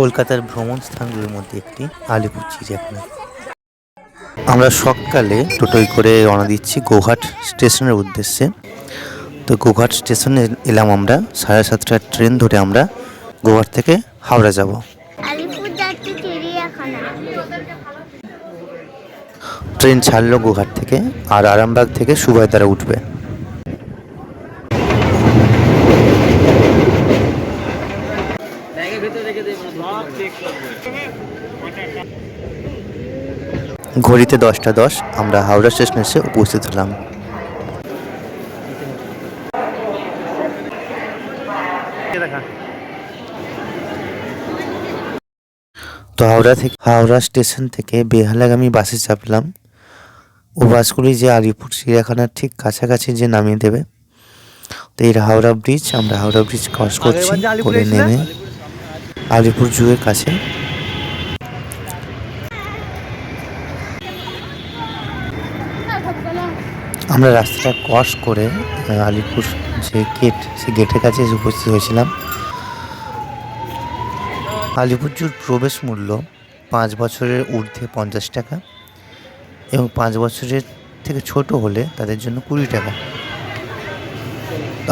কলকাতার ভ্রমণ স্থানগুলির মধ্যে একটি আলিপুর চিড়িয়াখানা। আমরা সকালে টোটোয় করে রওনা দিচ্ছি গোঘাট স্টেশনের উদ্দেশ্যে। তো গোঘাট স্টেশনে এলাম আমরা 7:30টার ট্রেন ধরে আমরা গোঘাট থেকে হাওড়া যাব। ট্রেন ছাড়লো গোঘাট থেকে আর আরামবাগ থেকে সুবাইদারা উঠবে। ঘড়িতে 10টা 10 আমরা হাওড়া স্টেশনে এসে উপস্থিত হলাম। তো হাওড়া স্টেশন থেকে বেহালাগামী বাসে চাপলাম। ও বাসগুলি যে আলিপুর চিড়িয়াখানার ঠিক কাছাকাছি যে নামিয়ে দেবে। তো এই হাওড়া ব্রিজ, আমরা হাওড়া ব্রিজ ক্রস করছি, করে নেমে আলিপুর জুয়ের কাছে আমরা রাস্তাটা ক্রস করে আলিপুর যে গেট, সেই গেটের কাছে এসে উপস্থিত হয়েছিলাম। আলিপুর জুর প্রবেশ মূল্য 5 বছরের ঊর্ধ্বে 50 টাকা এবং 5 বছরের থেকে ছোট হলে তাদের জন্য 20 টাকা।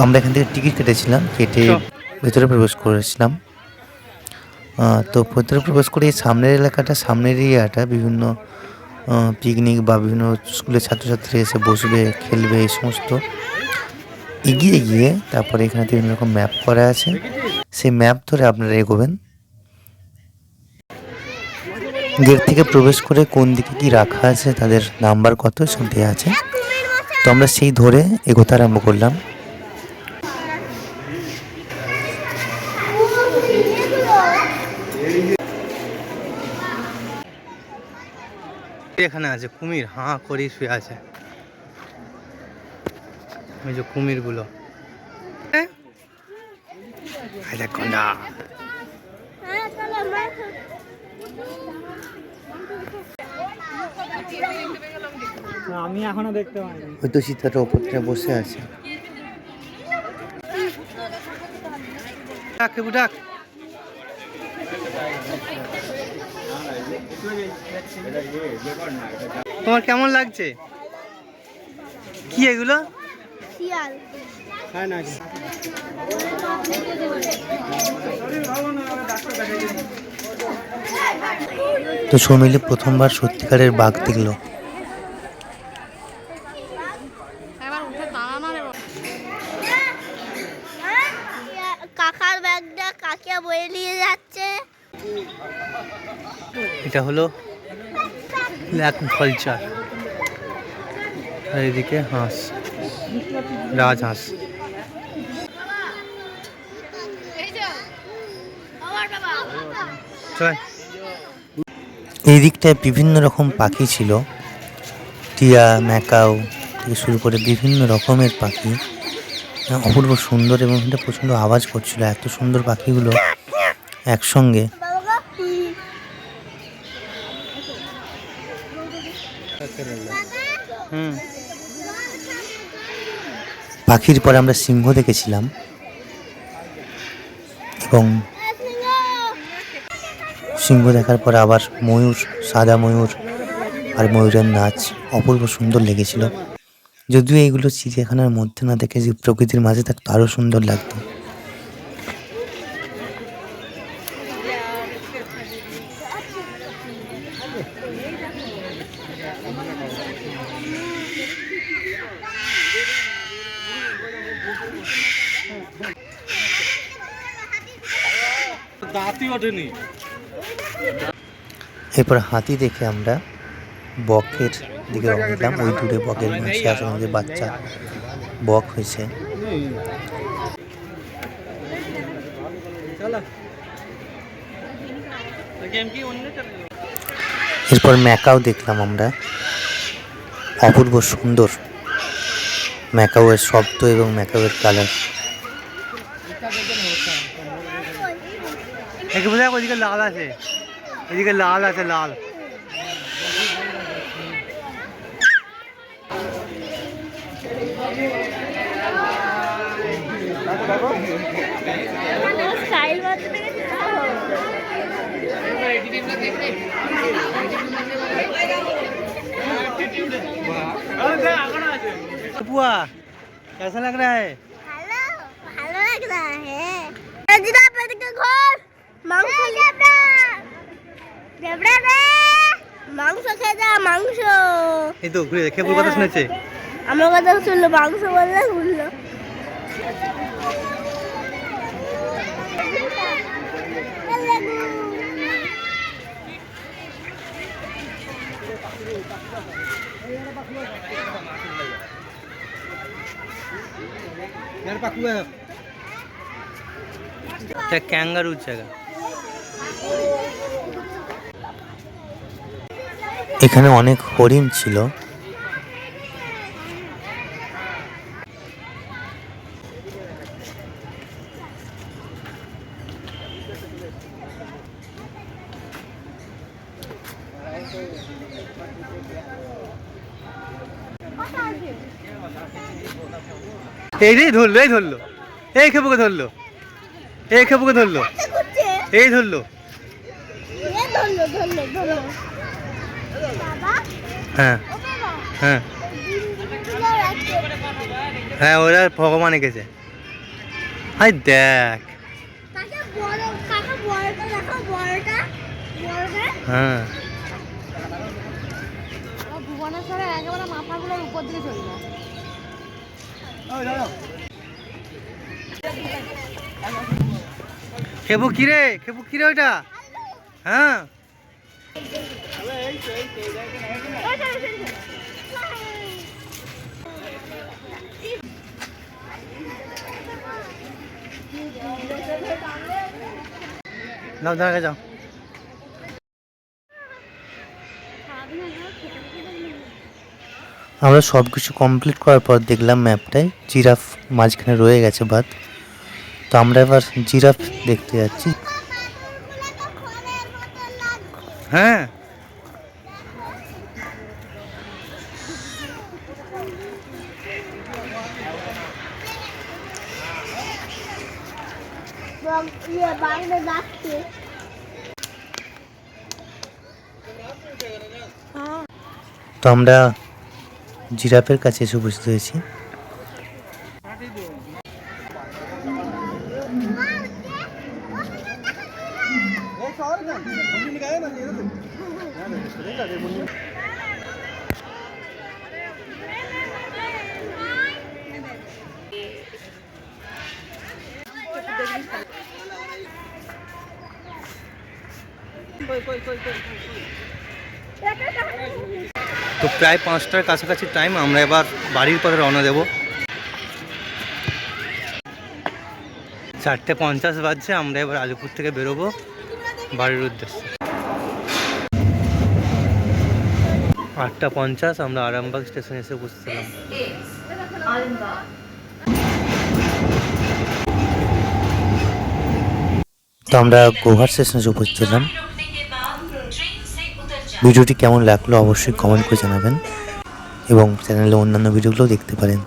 আমরা এখান থেকে টিকিট কেটেছিলাম, কেটে ভেতরে প্রবেশ করেছিলাম। তো ভেতরে প্রবেশ করে এই সামনের এলাকাটা, সামনের এরিয়াটা বিভিন্ন পিকনিক বা বিভিন্ন স্কুলের ছাত্রছাত্রী এসে বসবে, খেলবে, এই সমস্ত। এগিয়ে গিয়ে তারপরে এখানে বিভিন্ন রকম ম্যাপ করা আছে, সেই ম্যাপ ধরে আপনারা এগোবেন। গেট থেকে প্রবেশ করে কোন দিকে কি রাখা আছে, তাদের নাম্বার কত সব দেওয়া আছে। তো আমরা সেই ধরে এগোতে আরম্ভ করলাম। এখানে আছে কুমির, হাঁ করে শুয়ে আছে। ওই যে কুমির গুলো, আমি এখনো দেখতে পাইনি। ওই তো সীতাটা ওপরটা বসে আছে। ডাক তোমার কেমন লাগছে? কি এগুলো? শিয়াল। হ্যাঁ নাকি? তো সৌমিলি প্রথমবার সত্যিকারের বাঘ দেখলো। কাকার ব্যাগটা কাকিয়া বয়ে নিয়ে যাচ্ছে। এটা হলো ব্ল্যাক ভালচার, আর এদিকে হাঁস, রাজহাঁস। এই দিকটায় বিভিন্ন রকম পাখি ছিল, টিয়া, ম্যাকাও থেকে শুরু করে বিভিন্ন রকমের পাখি, অপূর্ব সুন্দর, এবং এটা প্রচণ্ড আওয়াজ করছিল। এত সুন্দর পাখিগুলো একসঙ্গে। পাখির পরে আমরা সিংহ দেখেছিলাম এবং সিংহ দেখার পরে আবার ময়ূর, সাদা ময়ূর আর ময়ূরের নাচ অপূর্ব সুন্দর লেগেছিল। যদিও এইগুলো চিড়িয়াখানার মধ্যে না দেখে যে প্রকৃতির মাঝে থাকতো আরও সুন্দর লাগতো। এরপর হাতি দেখে আমরা বকের দিকে রওনা দিলাম। ওই দূরে বকের মাসে আসলে যে বাচ্চা বক হয়েছে। এরপর ম্যাকাও দেখলাম আমরা, অপূর্ব সুন্দর ম্যাকাওয়ের শব্দ এবং ম্যাকাওয়ের কালার। ওইদিকে লাল আছে, এদিকে লাল আছে, লাল। স্টাইল बुआ कैसा लग रहा है? हेलो ভালো लग रहा है জিরাফ এদিকে ঘর মাংস দেবড়া দেবড়া রে মাংস খেয়ে যা মাংস এই তো ঘুরে খেপুর কথা শুনেছে আমার কথা শুনলো মাংস বললে শুনলো क्या कैंगारू जगह এখানে অনেক হরিণ ছিল। এই রে ধরলো এই ধরলো এই খেপুকে ধরলো এই খেপুকে ধরলো এই ধরলো হ্যাঁ হ্যাঁ হ্যাঁ ওরা ভগবান এঁকেছে হাই দেখ হ্যাঁ ভুবনেশ্বরের একেবারে মাথাগুলোর উপর দিকে চলে যায় খেপু কিরে ওইটা হ্যাঁ নাও দাঁড়া যাও আমরা সব কিছু কমপ্লিট করার পর দেখলাম ম্যাপটায় জিরাফ মাঝখানে রয়ে গেছে বাদ তো আমরা এবার জিরাফ দেখতে যাচ্ছি হ্যাঁ তো আমরা জিরাফের কাছে এসে উপস্থিত হয়েছি তো প্রায় 5টার কাছাকাছি টাইম আমরা এবার বাড়ির পথে রওনা দেব 4:50 বাজছে আমরা এবার আলিপুর থেকে বেরোবো বাড়ির উদ্দেশ্যে 8:50 আমরা আরামবাগ স্টেশনে এসে উপস্থিত হলাম তো আমরা গোঘাট স্টেশনে এসে উপস্থিত হলাম ভিডিওটি কেমন লাগলো অবশ্যই কমেন্ট করে জানাবেন এবং চ্যানেলে অন্যান্য ভিডিওগুলোও দেখতে পারেন।